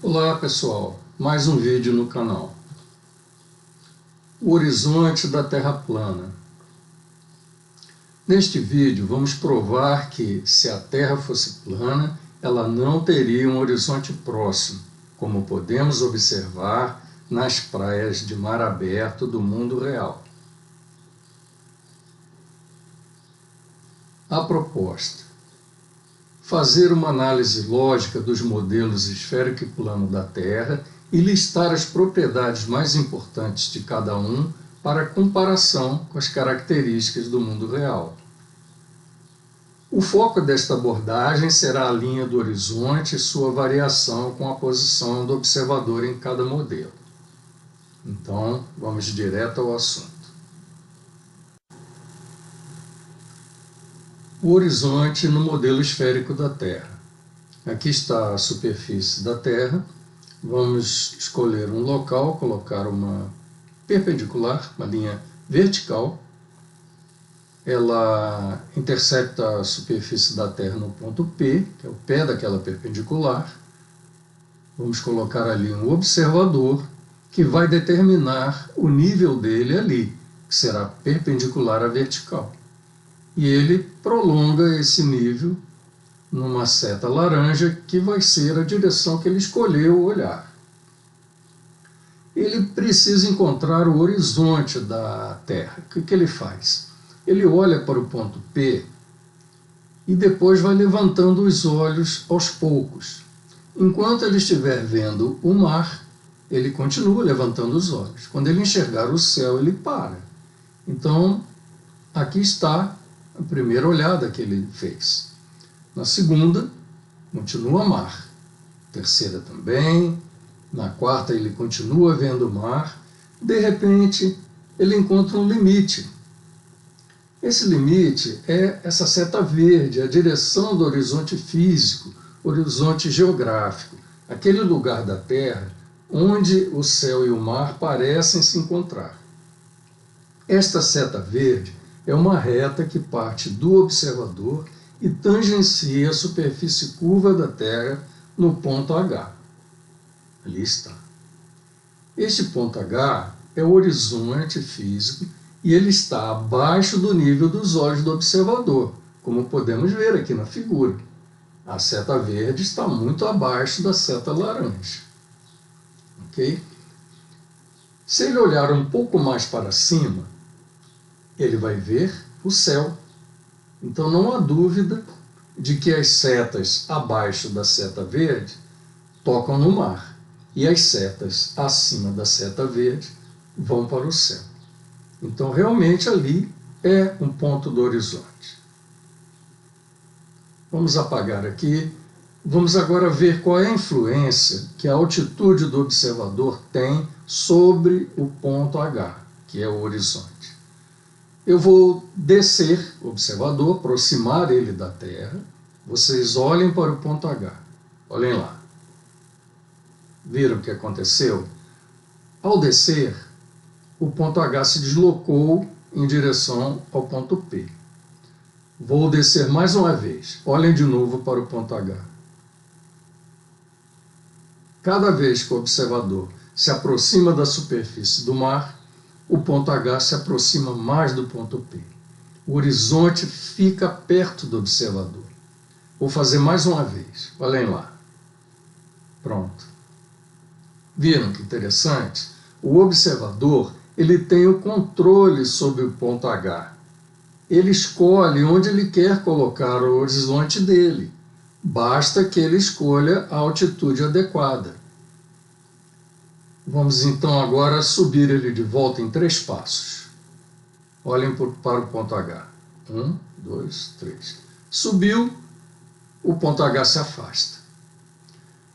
Olá pessoal, mais um vídeo no canal. O horizonte da Terra plana. Neste vídeo vamos provar que, se a Terra fosse plana, ela não teria um horizonte próximo, como podemos observar nas praias de mar aberto do mundo real. A proposta: fazer uma análise lógica dos modelos esférico e plano da Terra e listar as propriedades mais importantes de cada um para comparação com as características do mundo real. O foco desta abordagem será a linha do horizonte e sua variação com a posição do observador em cada modelo. Então, vamos direto ao assunto. O horizonte no modelo esférico da Terra. Aqui está a superfície da Terra. Vamos escolher um local, colocar uma perpendicular, uma linha vertical. Ela intercepta a superfície da Terra no ponto P, que é o pé daquela perpendicular. Vamos colocar ali um observador que vai determinar o nível dele ali, que será perpendicular à vertical. E ele prolonga esse nível numa seta laranja, que vai ser a direção que ele escolheu olhar. Ele precisa encontrar o horizonte da Terra. O que ele faz? Ele olha para o ponto P e depois vai levantando os olhos aos poucos. Enquanto ele estiver vendo o mar, ele continua levantando os olhos. Quando ele enxergar o céu, ele para. Então, aqui está a primeira olhada que ele fez. Na segunda, continua mar. Terceira também. Na quarta, ele continua vendo o mar. De repente, ele encontra um limite. Esse limite é essa seta verde, a direção do horizonte físico, horizonte geográfico, aquele lugar da Terra onde o céu e o mar parecem se encontrar. Esta seta verde é uma reta que parte do observador e tangencia a superfície curva da Terra no ponto H. Ali está. Este ponto H é o horizonte físico e ele está abaixo do nível dos olhos do observador, como podemos ver aqui na figura. A seta verde está muito abaixo da seta laranja. Ok? Se ele olhar um pouco mais para cima, ele vai ver o céu. Então não há dúvida de que as setas abaixo da seta verde tocam no mar e as setas acima da seta verde vão para o céu. Então realmente ali é um ponto do horizonte. Vamos apagar aqui. Vamos agora ver qual é a influência que a altitude do observador tem sobre o ponto H, que é o horizonte. Eu vou descer o observador, aproximar ele da Terra. Vocês olhem para o ponto H. Olhem lá. Viram o que aconteceu? Ao descer, o ponto H se deslocou em direção ao ponto P. Vou descer mais uma vez. Olhem de novo para o ponto H. Cada vez que o observador se aproxima da superfície do mar, o ponto H se aproxima mais do ponto P. O horizonte fica perto do observador. Vou fazer mais uma vez. Olhem lá. Pronto. Viram que interessante? O observador, ele tem o controle sobre o ponto H. Ele escolhe onde ele quer colocar o horizonte dele. Basta que ele escolha a altitude adequada. Vamos então agora subir ele de volta em 3 passos. Olhem para o ponto H. 1, 2, 3. Subiu, o ponto H se afasta.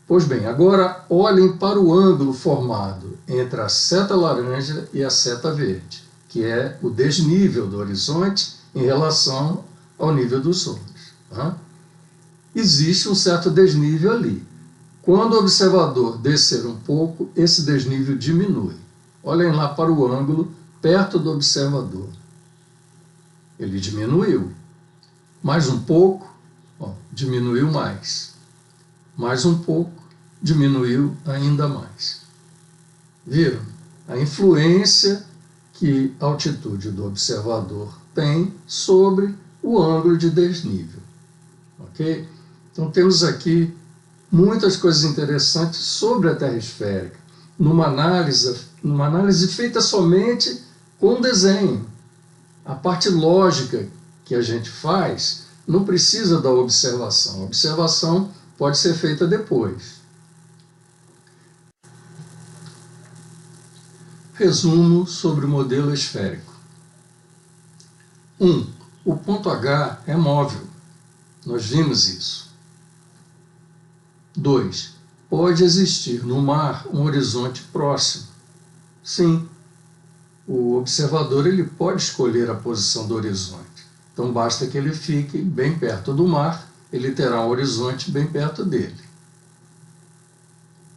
Pois bem, agora olhem para o ângulo formado entre a seta laranja e a seta verde, que é o desnível do horizonte em relação ao nível dos olhos. Tá? Existe um certo desnível ali. Quando o observador descer um pouco, esse desnível diminui. Olhem lá para o ângulo perto do observador. Ele diminuiu. Mais um pouco, ó, diminuiu mais. Mais um pouco, diminuiu ainda mais. Viram? A influência que a altitude do observador tem sobre o ângulo de desnível. Ok? Então temos aqui muitas coisas interessantes sobre a Terra esférica, numa análise feita somente com desenho. A parte lógica que a gente faz não precisa da observação. A observação pode ser feita depois. Resumo sobre o modelo esférico. 1. O ponto H é móvel. Nós vimos isso. 2. Pode existir no mar um horizonte próximo. Sim, o observador ele pode escolher a posição do horizonte. Então basta que ele fique bem perto do mar, ele terá um horizonte bem perto dele.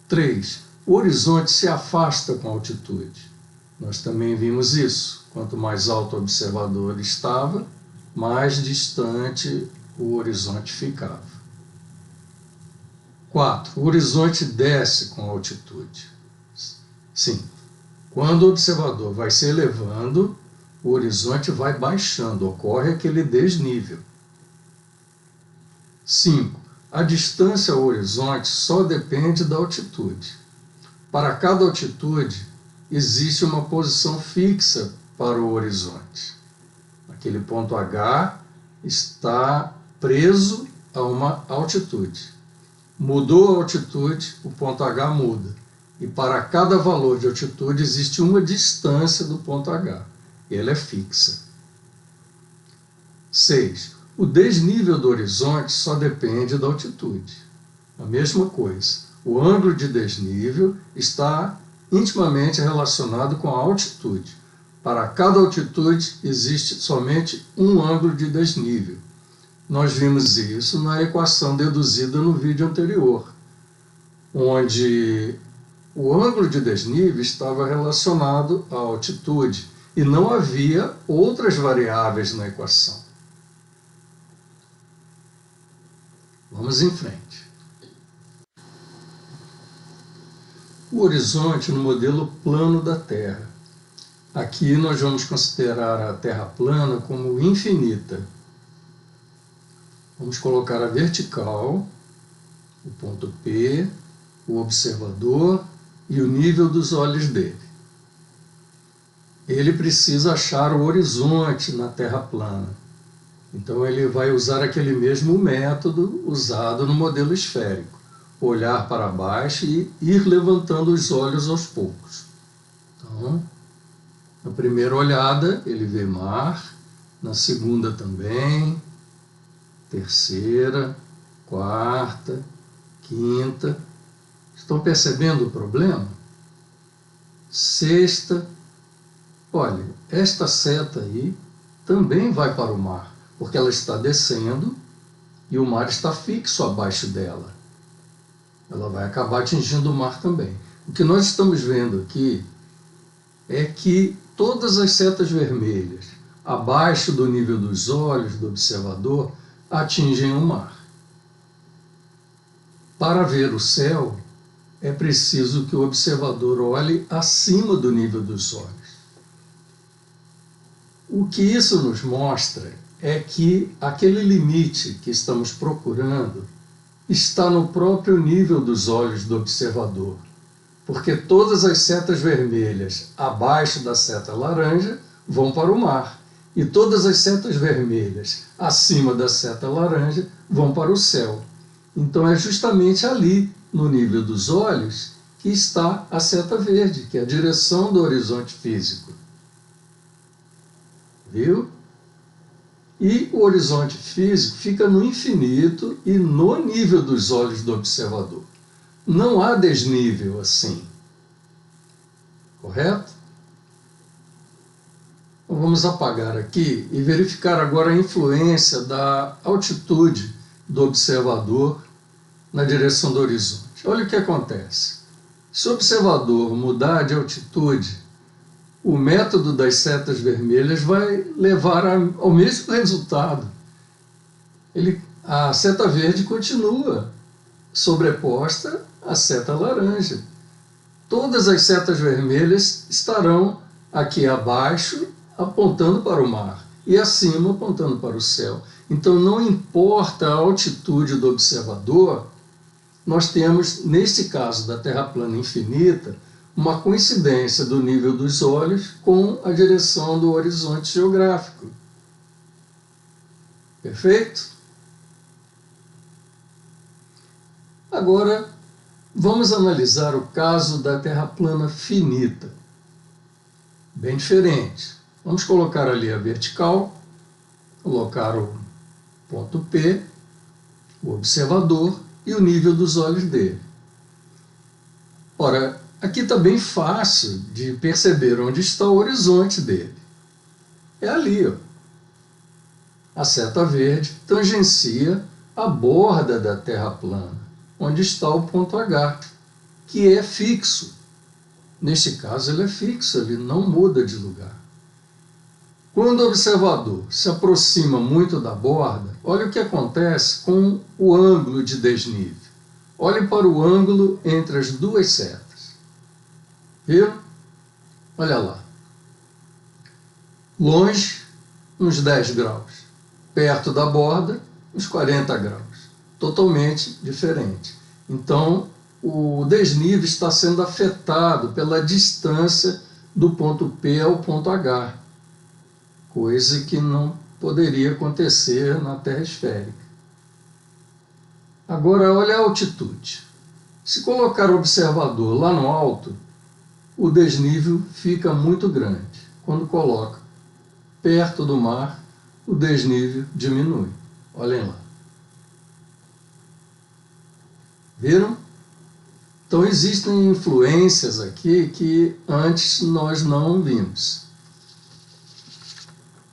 3. O horizonte se afasta com a altitude. Nós também vimos isso. Quanto mais alto o observador estava, mais distante o horizonte ficava. 4. O horizonte desce com a altitude. Sim, quando o observador vai se elevando, o horizonte vai baixando, ocorre aquele desnível. 5. A distância ao horizonte só depende da altitude. Para cada altitude, existe uma posição fixa para o horizonte. Aquele ponto H está preso a uma altitude. Mudou a altitude, o ponto H muda. E para cada valor de altitude existe uma distância do ponto H. Ela é fixa. 6. O desnível do horizonte só depende da altitude. A mesma coisa. O ângulo de desnível está intimamente relacionado com a altitude. Para cada altitude existe somente um ângulo de desnível. Nós vimos isso na equação deduzida no vídeo anterior, onde o ângulo de desnível estava relacionado à altitude e não havia outras variáveis na equação. Vamos em frente. O horizonte no modelo plano da Terra. Aqui nós vamos considerar a Terra plana como infinita. Vamos colocar a vertical, o ponto P, o observador e o nível dos olhos dele. Ele precisa achar o horizonte na Terra plana. Então ele vai usar aquele mesmo método usado no modelo esférico. Olhar para baixo e ir levantando os olhos aos poucos. Então, na primeira olhada ele vê mar, na segunda também, terceira, quarta, quinta. Estão percebendo o problema? Sexta. Olha, esta seta aí também vai para o mar, porque ela está descendo e o mar está fixo abaixo dela. Ela vai acabar atingindo o mar também. O que nós estamos vendo aqui é que todas as setas vermelhas abaixo do nível dos olhos do observador atingem o mar. Para ver o céu, é preciso que o observador olhe acima do nível dos olhos. O que isso nos mostra é que aquele limite que estamos procurando está no próprio nível dos olhos do observador, porque todas as setas vermelhas abaixo da seta laranja vão para o mar, e todas as setas vermelhas acima da seta laranja vão para o céu. Então é justamente ali, no nível dos olhos, que está a seta verde, que é a direção do horizonte físico. Viu? E o horizonte físico fica no infinito e no nível dos olhos do observador. Não há desnível assim. Correto? Então vamos apagar aqui e verificar agora a influência da altitude do observador na direção do horizonte. Olha o que acontece. Se o observador mudar de altitude, o método das setas vermelhas vai levar ao mesmo resultado. A seta verde continua sobreposta a seta laranja. Todas as setas vermelhas estarão aqui abaixo, apontando para o mar, e acima, apontando para o céu. Então, não importa a altitude do observador, nós temos, nesse caso da Terra plana infinita, uma coincidência do nível dos olhos com a direção do horizonte geográfico. Perfeito? Agora, vamos analisar o caso da Terra plana finita. Bem diferente. Vamos colocar ali a vertical, colocar o ponto P, o observador e o nível dos olhos dele. Ora, aqui está bem fácil de perceber onde está o horizonte dele. É ali, ó. A seta verde tangencia a borda da Terra plana, onde está o ponto H, que é fixo. Neste caso, ele é fixo, ele não muda de lugar. Quando o observador se aproxima muito da borda, olha o que acontece com o ângulo de desnível. Olhe para o ângulo entre as duas setas. Viram? Olha lá. Longe, uns 10 graus. Perto da borda, uns 40 graus. Totalmente diferente. Então, o desnível está sendo afetado pela distância do ponto P ao ponto H, coisa que não poderia acontecer na Terra esférica. Agora, olha a altitude. Se colocar o observador lá no alto, o desnível fica muito grande. Quando coloca perto do mar, o desnível diminui. Olhem lá. Viram? Então, existem influências aqui que antes nós não vimos.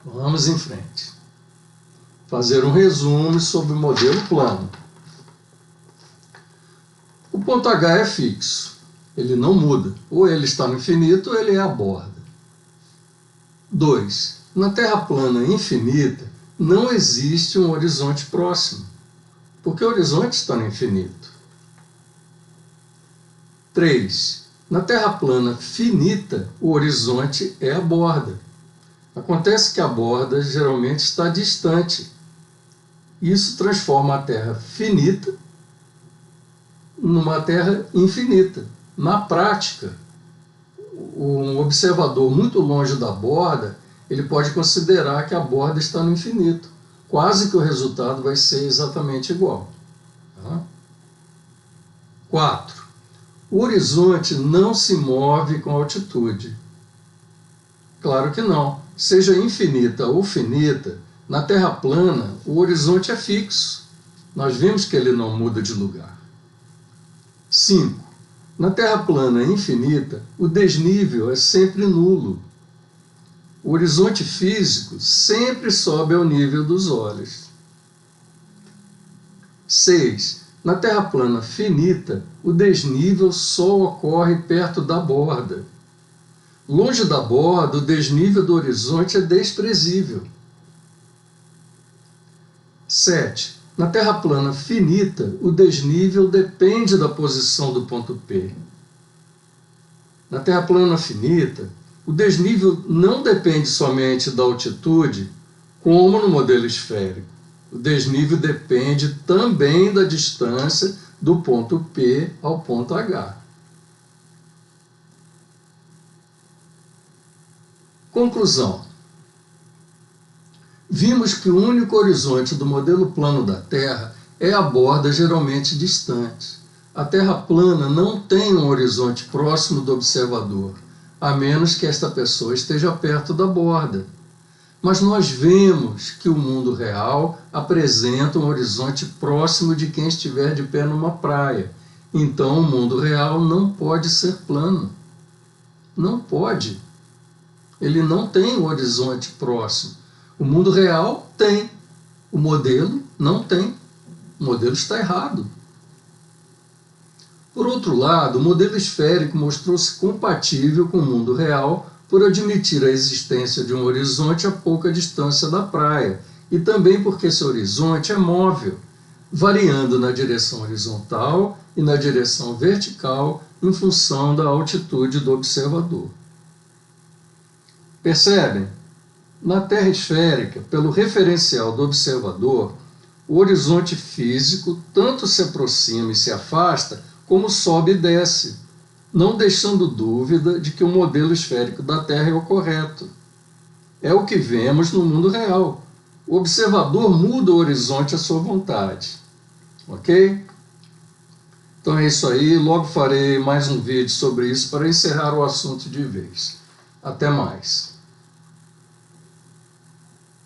Vamos em frente. Fazer um resumo sobre o modelo plano. O ponto H é fixo. Ele não muda. Ou ele está no infinito ou ele é a borda. 2. Na Terra plana infinita, não existe um horizonte próximo, porque o horizonte está no infinito. 3. Na Terra plana finita, o horizonte é a borda. Acontece que a borda geralmente está distante. Isso transforma a Terra finita numa Terra infinita. Na prática, um observador muito longe da borda, ele pode considerar que a borda está no infinito. Quase que o resultado vai ser exatamente igual. Tá? 4. O horizonte não se move com altitude. Claro que não. Seja infinita ou finita, na Terra plana o horizonte é fixo. Nós vimos que ele não muda de lugar. 5. Na Terra plana infinita, o desnível é sempre nulo. O horizonte físico sempre sobe ao nível dos olhos. 6. Na Terra plana finita, o desnível só ocorre perto da borda. Longe da borda, o desnível do horizonte é desprezível. 7. Na Terra plana finita, o desnível depende da posição do ponto P. Na Terra plana finita, o desnível não depende somente da altitude, como no modelo esférico. O desnível depende também da distância do ponto P ao ponto H. Conclusão. Vimos que o único horizonte do modelo plano da Terra é a borda geralmente distante. A Terra plana não tem um horizonte próximo do observador, a menos que esta pessoa esteja perto da borda. Mas nós vemos que o mundo real apresenta um horizonte próximo de quem estiver de pé numa praia. Então, o mundo real não pode ser plano. Não pode. Ele não tem um horizonte próximo. O mundo real tem. O modelo não tem. O modelo está errado. Por outro lado, o modelo esférico mostrou-se compatível com o mundo real por admitir a existência de um horizonte a pouca distância da praia, e também porque esse horizonte é móvel. variando na direção horizontal e na direção vertical em função da altitude do observador. Percebem? Na Terra esférica, pelo referencial do observador, o horizonte físico tanto se aproxima e se afasta, como sobe e desce, não deixando dúvida de que o modelo esférico da Terra é o correto. É o que vemos no mundo real. O observador muda o horizonte à sua vontade. Ok? Então é isso aí. Logo farei mais um vídeo sobre isso para encerrar o assunto de vez. Até mais.